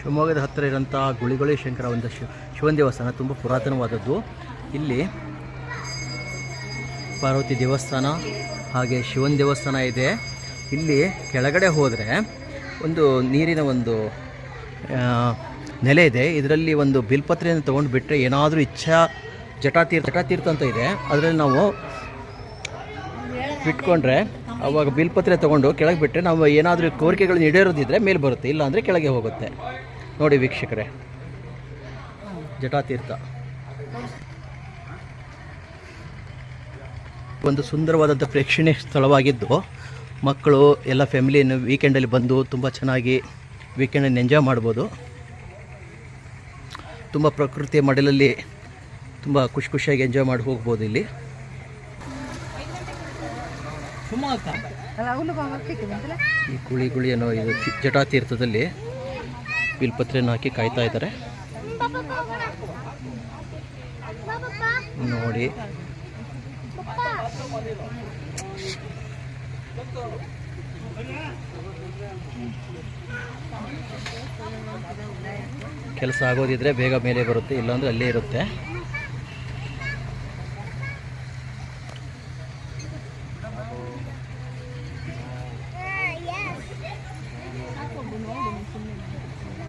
ಶಿವಮೊಗ್ಗದ ಹತ್ತಿರ ಇರೋಂಥ ಗುಳಿಗೊಳಿ ಶಂಕರ ಒಂದು ಶಿವನ ದೇವಸ್ಥಾನ ತುಂಬ ಪುರಾತನವಾದದ್ದು. ಇಲ್ಲಿ ಪಾರ್ವತಿ ದೇವಸ್ಥಾನ ಹಾಗೆ ಶಿವನ ದೇವಸ್ಥಾನ ಇದೆ. ಇಲ್ಲಿ ಕೆಳಗಡೆ ಹೋದರೆ ಒಂದು ನೀರಿನ ಒಂದು ನೆಲೆ ಇದೆ. ಇದರಲ್ಲಿ ಒಂದು ಬಿಲ್ಪತ್ರೆಯನ್ನು ತೊಗೊಂಡು ಬಿಟ್ಟರೆ ಏನಾದರೂ ಇಚ್ಛಾ ಜಟಾತೀರ್ಥ ಅಂತ ಇದೆ, ಅದರಲ್ಲಿ ನಾವು ಬಿಟ್ಕೊಂಡ್ರೆ ಅವಾಗ ಬಿಲ್ಪತ್ರೆ ತೊಗೊಂಡು ಕೆಳಗೆ ಬಿಟ್ಟರೆ ನಾವು ಏನಾದರೂ ಕೋರಿಕೆಗಳನ್ನ ಈಡೇರೋದಿದ್ದರೆ ಮೇಲೆ ಬರುತ್ತೆ, ಇಲ್ಲ ಅಂದರೆ ಕೆಳಗೆ ಹೋಗುತ್ತೆ. ನೋಡಿ ವೀಕ್ಷಕರೇ, ಜಟಾತೀರ್ಥ ಒಂದು ಸುಂದರವಾದಂಥ ಪ್ರೇಕ್ಷಣೀಯ ಸ್ಥಳವಾಗಿದ್ದು ಮಕ್ಕಳು ಎಲ್ಲ ಫ್ಯಾಮಿಲಿಯನ್ನು ವೀಕೆಂಡಲ್ಲಿ ಬಂದು ತುಂಬ ಚೆನ್ನಾಗಿ ವೀಕೆಂಡನ್ನು ಎಂಜಾಯ್ ಮಾಡ್ಬೋದು. ತುಂಬ ಪ್ರಕೃತಿಯ ಮಡಲಲ್ಲಿ ತುಂಬ ಖುಷಿಯಾಗಿ ಎಂಜಾಯ್ ಮಾಡಿ ಹೋಗ್ಬೋದು. ಇಲ್ಲಿ ಈ ಗುಳಿ ಅನ್ನೋ ಇದು ಜಟಾತೀರ್ಥದಲ್ಲಿ ಬಿಲ್ಪತ್ರೆಯನ್ನು ಹಾಕಿ ಕಾಯ್ತಾ ಇದ್ದಾರೆ ನೋಡಿ. ಕೆಲಸ ಆಗೋದಿದ್ರೆ ಬೇಗ ಮೇಲೆ ಬರುತ್ತೆ, ಇಲ್ಲಾಂದರೆ ಅಲ್ಲೇ ಇರುತ್ತೆ.